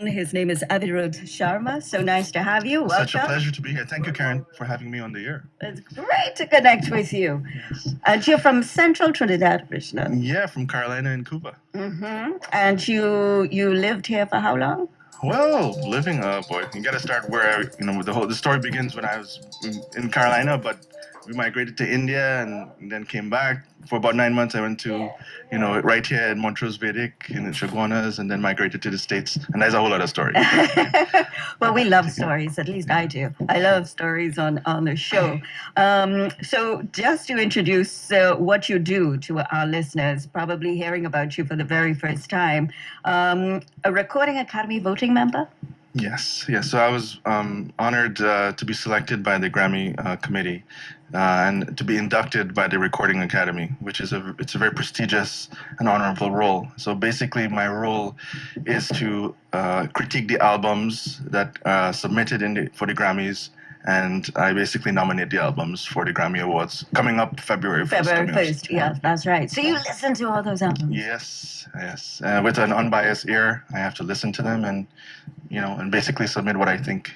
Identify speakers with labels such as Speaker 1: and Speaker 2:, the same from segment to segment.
Speaker 1: His name is Avirodh Sharma. So nice to have you. Welcome.
Speaker 2: Such a pleasure to be here. Thank you, Karen, for having me on the air.
Speaker 1: It's great to connect with you.
Speaker 2: Yes.
Speaker 1: And you're from Central Trinidad, Krishna.
Speaker 2: Yeah, from Carolina and Cuba.
Speaker 1: And you lived here for how long?
Speaker 2: Well, living, boy, you got to start where the story begins when I was in Carolina, but we migrated to India and then came back for about 9 months. I went to, right here in Montrose Vedic in the Chaguanas, and then migrated to the States, and that's a whole other story.
Speaker 1: Well, we love stories. At least I do. I love stories on the show. So just to introduce what you do to our listeners, probably hearing about you for the very first time, a Recording Academy voting member?
Speaker 2: Yes. So I was honored to be selected by the Grammy committee and to be inducted by the Recording Academy, which is it's a very prestigious and honorable role. So basically, my role is to critique the albums that are submitted for the Grammys, and I basically nominate the albums for the Grammy Awards coming up February 1st.
Speaker 1: February 1st, yeah, that's right. So you listen to all those albums?
Speaker 2: Yes. With an unbiased ear, I have to listen to them and basically submit what I think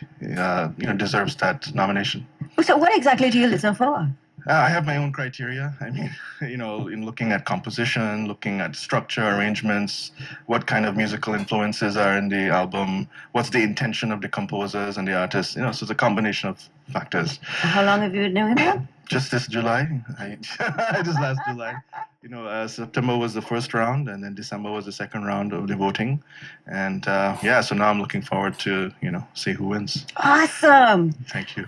Speaker 2: deserves that nomination.
Speaker 1: So what exactly do you listen for?
Speaker 2: I have my own criteria. I mean, in looking at composition, looking at structure, arrangements, what kind of musical influences are in the album, what's the intention of the composers and the artists. So it's a combination of factors.
Speaker 1: How long have you been doing that?
Speaker 2: Just this July. Just last July. September was the first round, and then December was the second round of the voting. And so now I'm looking forward to, see who wins.
Speaker 1: Awesome.
Speaker 2: Thank you.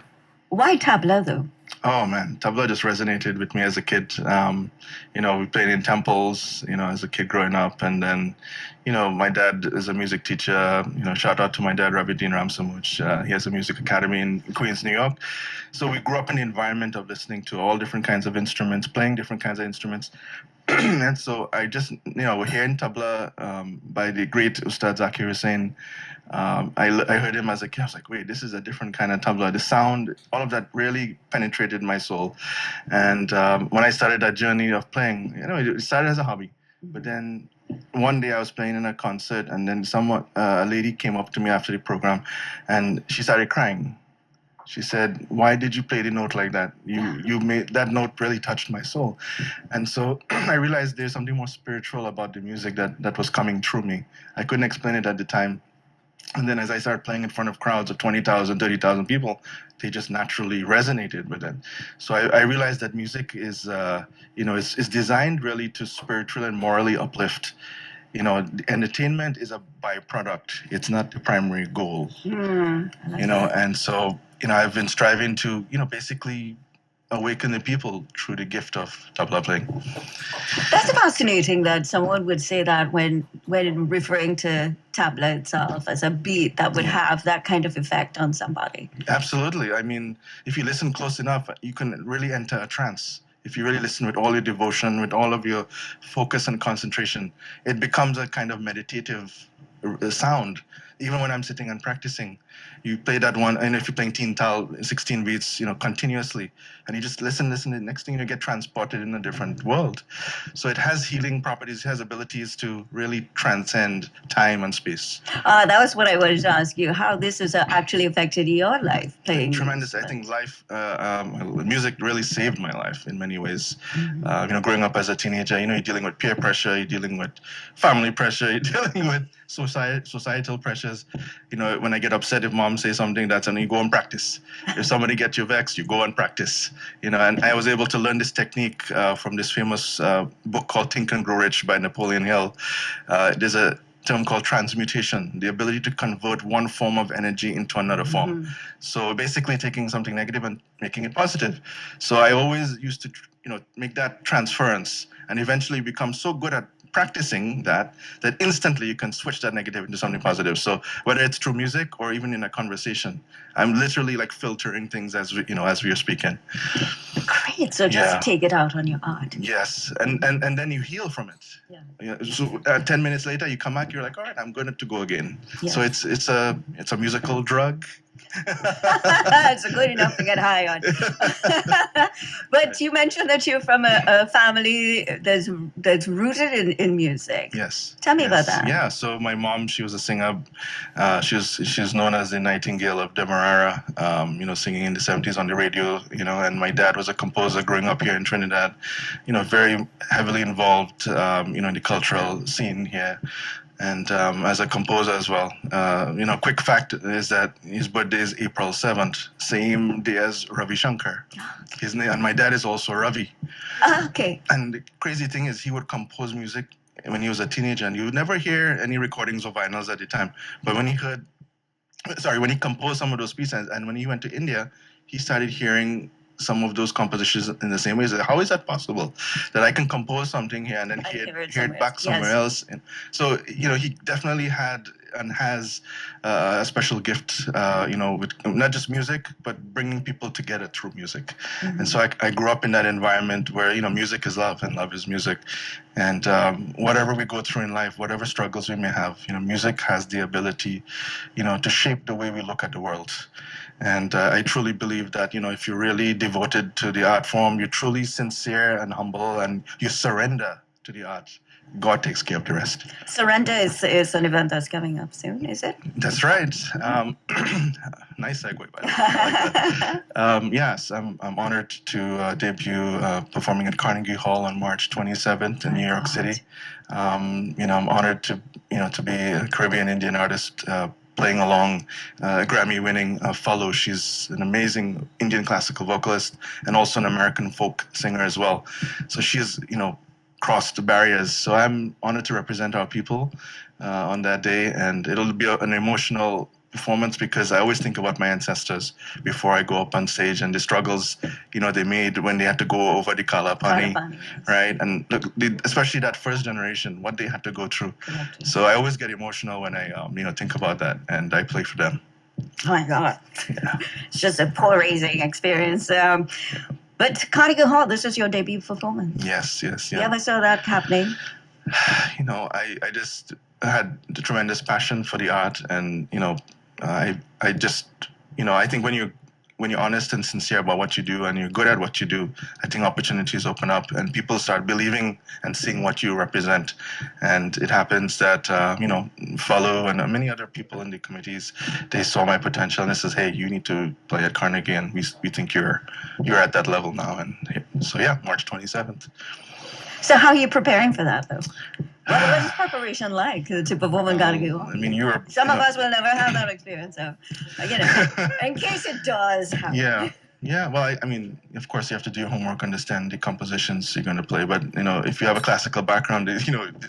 Speaker 1: Why Tabla, though?
Speaker 2: Oh, man, Tabla just resonated with me as a kid. We played in temples, as a kid growing up. And then, my dad is a music teacher. Shout out to my dad, Ravi Dean Ramsamuch. He has a music academy in Queens, New York. So we grew up in the environment of listening to all different kinds of instruments, playing different kinds of instruments. And so I just, hearing Tabla by the great Ustad Zakir Hussain, I heard him as a kid. I was like, wait, this is a different kind of tabla. The sound, all of that really penetrated my soul. And when I started that journey of playing, it started as a hobby. But then one day I was playing in a concert, and then a lady came up to me after the program, and she started crying. She said, why did you play the note like that? You made that note really touched my soul. And so I realized there's something more spiritual about the music that was coming through me. I couldn't explain it at the time. And then as I started playing in front of crowds of 20,000, 30,000 people, they just naturally resonated with it. So I realized that music is designed really to spiritually and morally uplift. Entertainment is a byproduct. It's not the primary goal. And so, I've been striving to, basically awaken the people through the gift of tabla playing.
Speaker 1: That's fascinating that someone would say that when referring to tabla itself as a beat that would have that kind of effect on somebody.
Speaker 2: Absolutely. I mean, if you listen close enough, you can really enter a trance. If you really listen with all your devotion, with all of your focus and concentration, it becomes a kind of meditative sound. Even when I'm sitting and practicing, you play that one, and if you're playing teen tal, 16 beats, continuously, and you just listen, the next thing you get transported in a different world. So it has healing properties, it has abilities to really transcend time and space.
Speaker 1: That was what I wanted to ask you, how this has actually affected your life, playing.
Speaker 2: Tremendous. I think music really saved my life in many ways. Growing up as a teenager, you're dealing with peer pressure, you're dealing with family pressure, you're dealing with societal pressures. When I get upset if mom says something, that's when you go and practice. If somebody gets you vexed, you go and practice. And I was able to learn this technique from this famous book called Think and Grow Rich by Napoleon Hill. There's a term called transmutation, the ability to convert one form of energy into another form. So basically taking something negative and making it positive. So I always used to, make that transference and eventually become so good at practicing that instantly you can switch that negative into something positive. So whether it's through music or even in a conversation, I'm literally like filtering things as we are speaking.
Speaker 1: Great. So just take it out on your art.
Speaker 2: Yes, and then you heal from it. Yeah. So 10 minutes later, you come back, you're like, all right, I'm going to go again. Yeah. So it's a musical drug.
Speaker 1: It's good enough to get high on. But you mentioned that you're from a family that's rooted in music.
Speaker 2: Yes.
Speaker 1: Tell me about
Speaker 2: Yes.
Speaker 1: that.
Speaker 2: Yeah. So my mom, she was a singer. She's known as the Nightingale of Demerara. Singing in the '70s on the radio. And my dad was a composer growing up here in Trinidad. Very heavily involved. In the cultural scene here. And as a composer as well. Quick fact is that his birthday is April 7th, same day as Ravi Shankar. His name, and my dad is also Ravi.
Speaker 1: Okay.
Speaker 2: And the crazy thing is, he would compose music when he was a teenager, and you would never hear any recordings of vinyls at the time. But when he composed some of those pieces, and when he went to India, he started hearing some of those compositions in the same way. So how is that possible, that I can compose something here and then hear it back somewhere else? And so he definitely had and has a special gift, with not just music, but bringing people together through music. Mm-hmm. And so I grew up in that environment where music is love and love is music. And whatever we go through in life, whatever struggles we may have, music has the ability, to shape the way we look at the world. And I truly believe that, if you're really devoted to the art form, you're truly sincere and humble, and you surrender to the art, God takes care of the rest.
Speaker 1: Surrender is an event that's coming up soon, is it?
Speaker 2: That's right. Nice segue, by the way. I like that. Yes, I'm honored to debut performing at Carnegie Hall on March 27th in New York City. I'm honored to be a Caribbean Indian artist playing along Grammy-winning Falu. She's an amazing Indian classical vocalist and also an American folk singer as well. So she's, crossed the barriers. So I'm honored to represent our people on that day, and it'll be an emotional performance because I always think about my ancestors before I go up on stage and the struggles, they made when they had to go over the Kalapani, right? And look, especially that first generation, what they had to go through. Correct. So I always get emotional when I, think about that, and I play for them.
Speaker 1: Oh my God. Yeah. It's just a polarizing experience. But Carnegie Hall, this is your debut performance.
Speaker 2: Yes.
Speaker 1: You ever saw that happening?
Speaker 2: I just had the tremendous passion for the art, and I just I think when you're honest and sincere about what you do and you're good at what you do, I think opportunities open up and people start believing and seeing what you represent. And it happens that Falu and many other people in the committees, they saw my potential and they says, hey, you need to play at Carnegie, and we think you're at that level now. And so March 27th.
Speaker 1: So how are you preparing for that, though? What is preparation like to perform in Carnegie Hall?
Speaker 2: I mean,
Speaker 1: some of us will never have that experience, so in case it does happen.
Speaker 2: Yeah. Well, I mean, of course, you have to do your homework, understand the compositions you're going to play. But if you have a classical background, the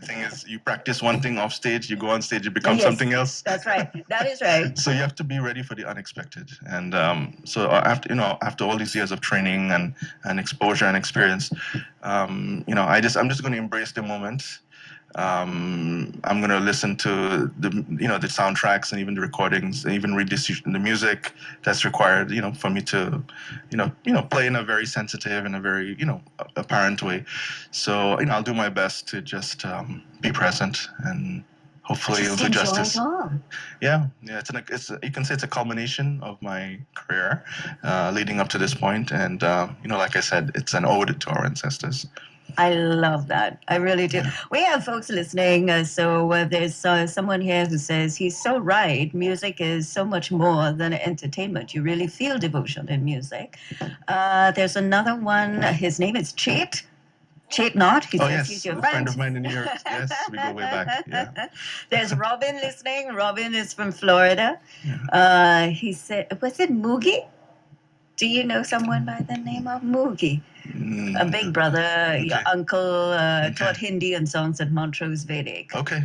Speaker 2: thing is, you practice one thing off stage, you go on stage, it becomes something else.
Speaker 1: That's right. That is right.
Speaker 2: So you have to be ready for the unexpected. And so after all these years of training and exposure and experience, I'm just going to embrace the moment. I'm going to listen to the soundtracks and even the recordings, and even read the music that's required, for me to, play in a very sensitive and a very, apparent way. So, I'll do my best to just be present, and hopefully it'll do justice. Yeah. You can say it's a culmination of my career leading up to this point, and like I said, it's an ode to our ancestors.
Speaker 1: I love that. I really do. We have folks listening. There's someone here who says he's so right. Music is so much more than entertainment. You really feel devotion in music. There's another one. His name is Chet Knott. He says he's your
Speaker 2: friend of mine in New York. Yes, we go way back. Yeah.
Speaker 1: There's Robin listening. Robin is from Florida. Yeah. He said, was it Moogie? Do you know someone by the name of Moogie? A big brother, your uncle taught Hindi and songs at Montrose Vedic.
Speaker 2: Okay.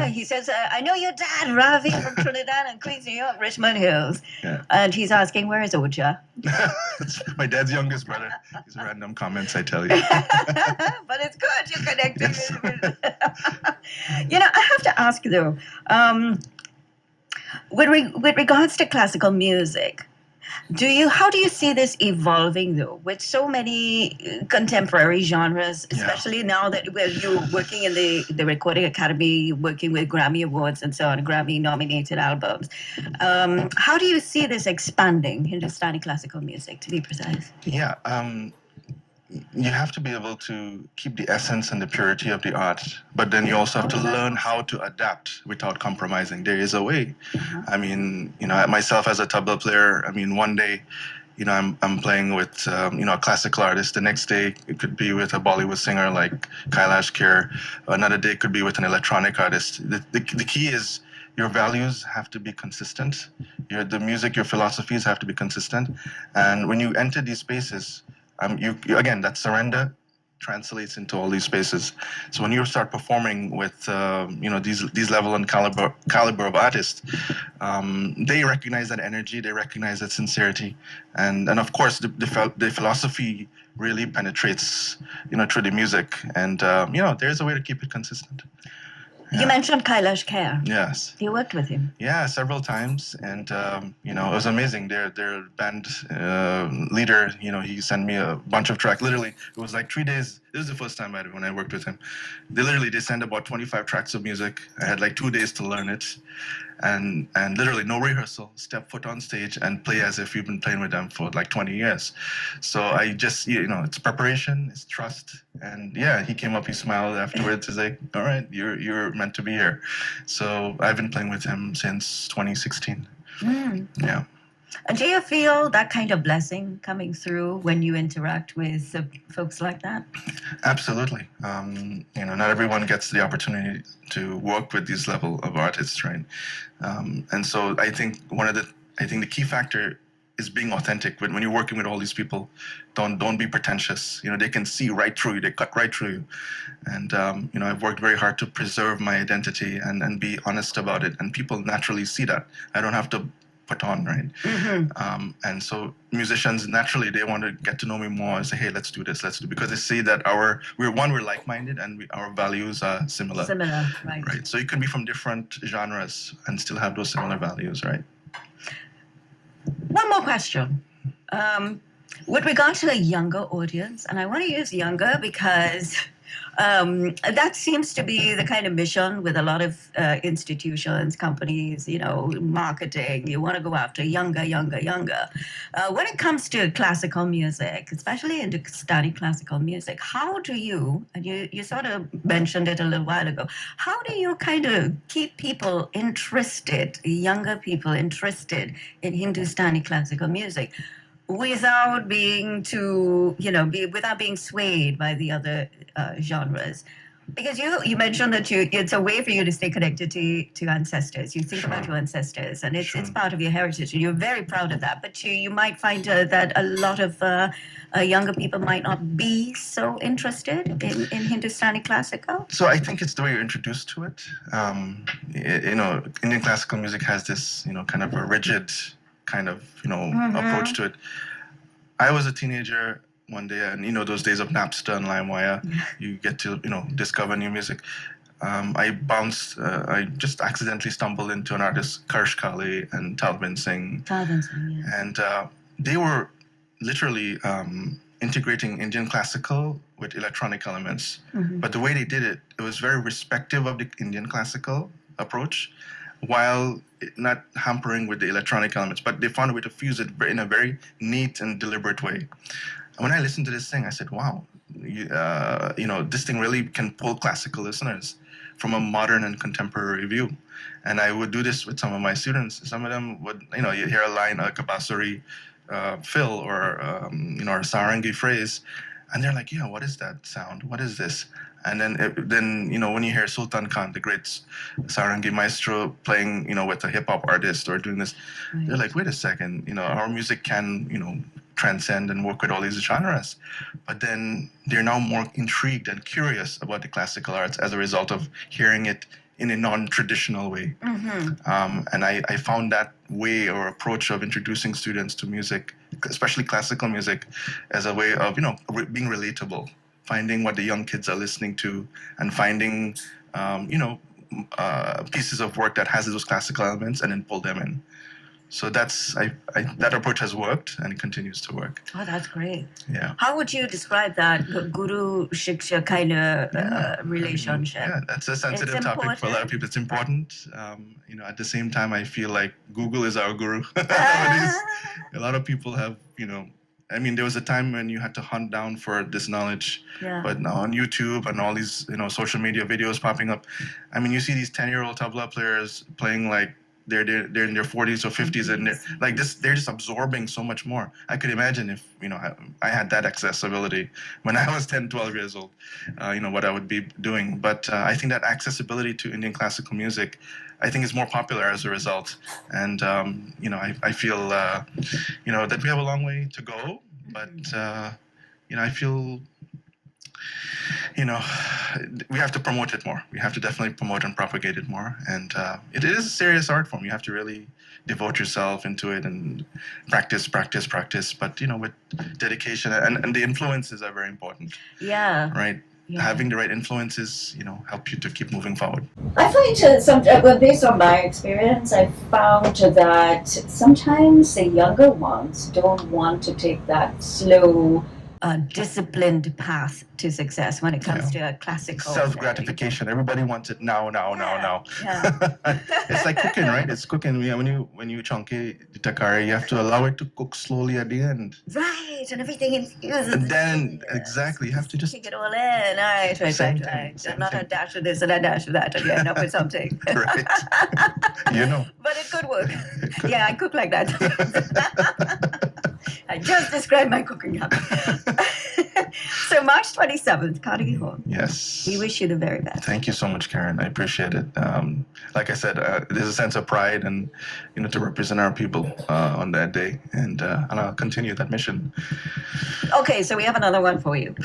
Speaker 1: He says, I know your dad, Ravi, from Trinidad and Queens, New York, Richmond Hills. Yeah. And he's asking, where is Oja?
Speaker 2: My dad's youngest brother. These are random comments, I tell you.
Speaker 1: But it's good. You're connected. Yes. I have to ask, though, with regards to classical music, How do you see this evolving though, with so many contemporary genres,
Speaker 2: Yeah.
Speaker 1: especially now that you're working in the Recording Academy, working with Grammy Awards and so on, Grammy nominated albums. How do you see this expanding Hindustani classical music, to be precise?
Speaker 2: Yeah. You have to be able to keep the essence and the purity of the art, but then you also have to learn how to adapt without compromising. There is a way. I mean, myself as a tabla player, I mean, one day, I'm playing with, a classical artist. The next day, it could be with a Bollywood singer like Kailash Kher. Another day could be with an electronic artist. The key is your values have to be consistent. The music, your philosophies have to be consistent. And when you enter these spaces, again, that surrender translates into all these spaces. So when you start performing with these level and caliber of artists, they recognize that energy, they recognize that sincerity, and of course the philosophy really penetrates through the music, and there's a way to keep it consistent.
Speaker 1: You mentioned Kailash Kher.
Speaker 2: Yes.
Speaker 1: You worked with him.
Speaker 2: Yeah, several times, and it was amazing. Their band leader, he sent me a bunch of tracks. Literally, it was like 3 days. This is the first time when I worked with him. They sent about 25 tracks of music. I had like 2 days to learn it, and literally no rehearsal. Step foot on stage and play as if you've been playing with them for like 20 years. So I just, it's preparation, it's trust, and yeah, he came up, he smiled afterwards. He's like, "All right, you're meant to be here." So I've been playing with him since 2016. Yeah.
Speaker 1: Do you feel that kind of blessing coming through when you interact with folks like that?
Speaker 2: Absolutely. Not everyone gets the opportunity to work with these level of artists, right? And so I think the key factor is being authentic. When you're working with all these people, don't be pretentious. They can see right through you. They cut right through you. And I've worked very hard to preserve my identity and be honest about it. And people naturally see that. I don't have to put on, right? And so musicians naturally, they want to get to know me more and say, "Hey, let's do this, because they see that we're like-minded and our values are similar.
Speaker 1: Similar, right?
Speaker 2: Right. So you can be from different genres and still have those similar values, right?
Speaker 1: One more question. With regard to a younger audience, and I want to use younger because that seems to be the kind of mission with a lot of institutions, companies, marketing. You want to go after younger. When it comes to classical music, especially Hindustani classical music, how do you, and you sort of mentioned it a little while ago, how do you kind of keep people interested, younger people interested in Hindustani classical music? Without being without being swayed by the other genres, because you mentioned that it's a way for you to stay connected to ancestors. You think about your ancestors, and it's part of your heritage, and you're very proud of that. But you might find that a lot of younger people might not be so interested in Hindustani classical.
Speaker 2: So I think it's the way you're introduced to it. Indian classical music has this kind of a rigid kind of approach to it. I was a teenager one day, and those days of Napster and LimeWire, you get to discover new music. I just accidentally stumbled into an artist, Karsh Kale and Talvin Singh. And they were literally integrating Indian classical with electronic elements. But the way they did it, it was very respective of the Indian classical approach, while not hampering with the electronic elements, but they found a way to fuse it in a very neat and deliberate way. And when I listened to this thing, I said, "Wow, this thing really can pull classical listeners from a modern and contemporary view." And I would do this with some of my students. Some of them would, you hear a line, like a Basuri fill or a Sarangi phrase, and they're like, "Yeah, what is that sound? What is this?" And then when you hear Sultan Khan, the great Sarangi maestro, playing with a hip hop artist or doing this, they're like, "Wait a second, our music can transcend and work with all these genres." But then they're now more intrigued and curious about the classical arts as a result of hearing it in a non-traditional way. And I found that way or approach of introducing students to music, especially classical music, as a way of being relatable, finding what the young kids are listening to, and finding pieces of work that has those classical elements, and then pull them in. So that approach has worked and it continues to work.
Speaker 1: Oh, that's great.
Speaker 2: Yeah.
Speaker 1: How would you describe that guru shiksha kind of relationship?
Speaker 2: Yeah, that's a sensitive
Speaker 1: It's
Speaker 2: topic for a lot of
Speaker 1: important.
Speaker 2: people. It's important. At the same time, I feel like Google is our guru nowadays. A lot of people have, there was a time when you had to hunt down for this knowledge,
Speaker 1: Yeah.
Speaker 2: but now on YouTube and all these, social media videos popping up, you see these 10-year-old tabla players playing like they're in their 40s or 50s, and they're just absorbing so much more. I could imagine if I had that accessibility when I was 10, 12 years old, what I would be doing. But I think that accessibility to Indian classical music, I think, is more popular as a result. And I feel that we have a long way to go, but I feel we have to promote it more. We have to definitely promote and propagate it more. And it is a serious art form. You have to really devote yourself into it and practice. But, with dedication and the influences are very important.
Speaker 1: Yeah.
Speaker 2: Right?
Speaker 1: Yeah.
Speaker 2: Having the right influences, help you to keep moving forward.
Speaker 3: I find based on my experience, I found that sometimes the younger ones don't want to take that slow,
Speaker 1: disciplined path to success when it comes to a classical
Speaker 2: self-gratification. Everybody wants it now.
Speaker 1: Yeah.
Speaker 2: It's like cooking, right? It's cooking. When you chunky the curry, you have to allow it to cook slowly at the end.
Speaker 1: Right, and everything infuses.
Speaker 2: And then exactly, you have to just
Speaker 1: kick it all in. Right.
Speaker 2: Same
Speaker 1: Not
Speaker 2: thing.
Speaker 1: a dash of this and a dash of that, and you end up with something.
Speaker 2: Right.
Speaker 1: But it could work. Yeah, I cook like that. I just described my cooking habit. So March 27th, Carnegie Hall.
Speaker 2: Yes.
Speaker 1: We wish you the very best.
Speaker 2: Thank you so much, Karen. I appreciate it. Like I said, there's a sense of pride and, to represent our people on that day. And I'll continue that mission.
Speaker 1: Okay, so we have another one for you.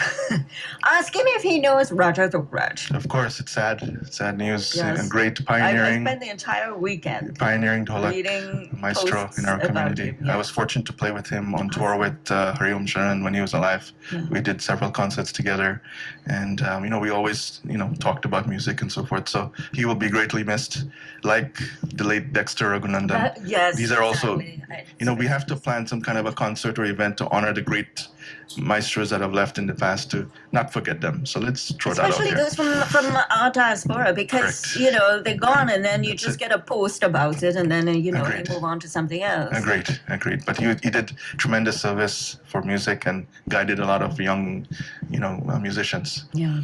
Speaker 1: Ask him if he knows Raja Dhraj.
Speaker 2: Of course, it's sad news.
Speaker 1: Yes.
Speaker 2: Great
Speaker 1: I
Speaker 2: pioneering.
Speaker 1: spent the entire weekend
Speaker 2: Pioneering Dholak
Speaker 1: reading
Speaker 2: maestro in our
Speaker 1: posts about
Speaker 2: community.
Speaker 1: him. Yeah.
Speaker 2: I was fortunate to play with him on tour with Avirodh Sharma when he was alive.
Speaker 1: Yeah.
Speaker 2: We did several concerts together, and we always talked about music and so forth. So he will be greatly missed, like the late Dexter Raghunandan.
Speaker 1: Yes.
Speaker 2: These are also,
Speaker 1: exactly.
Speaker 2: we have to plan some kind of a concert or event to honor the great maestros that have left in the past, to not forget them. So let's throw that out
Speaker 1: Especially
Speaker 2: there.
Speaker 1: those from our diaspora, because
Speaker 2: Correct.
Speaker 1: they're gone, and then you
Speaker 2: That's
Speaker 1: just
Speaker 2: it.
Speaker 1: get a post about it, and then you
Speaker 2: Agreed.
Speaker 1: move on to something else.
Speaker 2: Agreed. But you did tremendous service for music and guided a lot of young, musicians.
Speaker 1: Yeah.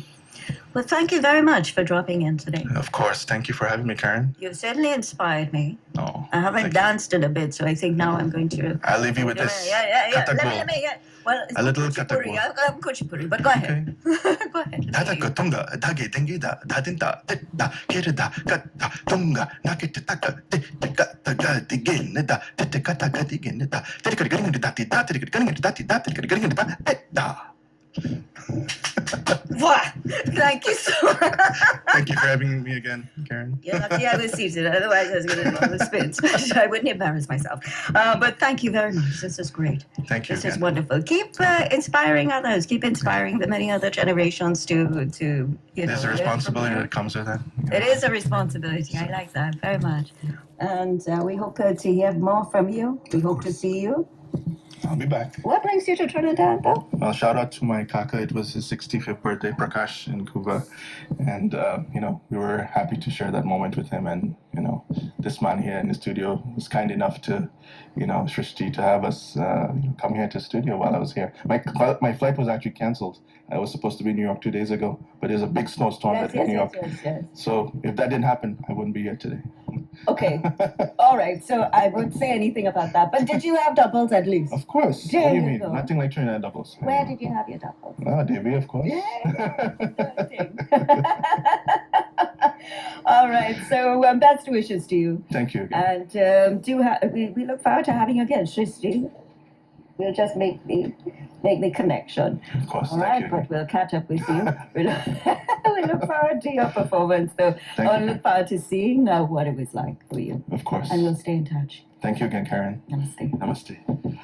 Speaker 1: Well, thank you very much for dropping in today.
Speaker 2: Of course. Thank you for having me, Karen.
Speaker 1: You've certainly inspired me.
Speaker 2: Oh,
Speaker 1: I haven't
Speaker 2: thank you.
Speaker 1: danced in a bit, so I think now I'm going to.
Speaker 2: I'll leave you with this.
Speaker 1: Yeah.
Speaker 2: Kathak
Speaker 1: Let me. Well, it's
Speaker 2: A little
Speaker 1: kuchipuri.
Speaker 2: Kathak
Speaker 1: I'm kuchipuri, but go ahead. Go ahead.
Speaker 2: Tataka tunga, dage dengi da, dadinta, da, kirida, kata, tunga, nakita taka, taka, digin, da, titikata, digin, da, titikatting da, titikatting da.
Speaker 1: Thank you so much.
Speaker 2: Thank you for having me again, Karen.
Speaker 1: You're lucky I was seated, otherwise I was going to do all the spins. I wouldn't embarrass myself. But thank you very much. This is great.
Speaker 2: Thank you
Speaker 1: This is
Speaker 2: again.
Speaker 1: wonderful. Keep inspiring others. Keep inspiring the many other generations to
Speaker 2: There's a responsibility that comes with that.
Speaker 1: It is a responsibility. I like that very much. And we hope to hear more from you. We hope to see you.
Speaker 2: I'll be back.
Speaker 1: What brings you to Trinidad, though?
Speaker 2: Well, shout out to my kaka. It was his 65th birthday, Prakash, in Cuba. And, we were happy to share that moment with him. And, this man here in the studio was kind enough to, Shrishti, to have us come here to the studio while I was here. My flight was actually canceled. I was supposed to be in New York 2 days ago, but there's a big snowstorm that hit New York.
Speaker 1: Yes.
Speaker 2: So if that didn't happen, I wouldn't be here today.
Speaker 1: Okay. All right. So I won't say anything about that. But did you have doubles at least?
Speaker 2: Of course.
Speaker 1: There
Speaker 2: What do you
Speaker 1: you
Speaker 2: mean?
Speaker 1: go.
Speaker 2: Nothing like Trinidad doubles.
Speaker 1: Where did you have your doubles?
Speaker 2: Davy, of course.
Speaker 1: All right. So best wishes to you.
Speaker 2: Thank you again.
Speaker 1: And we look forward to having you again, Shristi. We'll just make the connection.
Speaker 2: Of course.
Speaker 1: All
Speaker 2: Thank
Speaker 1: right,
Speaker 2: you.
Speaker 1: but we'll catch up with you. We look forward to your performance, though.
Speaker 2: Thank
Speaker 1: I
Speaker 2: you.
Speaker 1: look forward to seeing what it was like for you.
Speaker 2: Of course.
Speaker 1: And we'll stay in touch.
Speaker 2: Thank you again, Karen.
Speaker 1: Namaste.
Speaker 2: Namaste.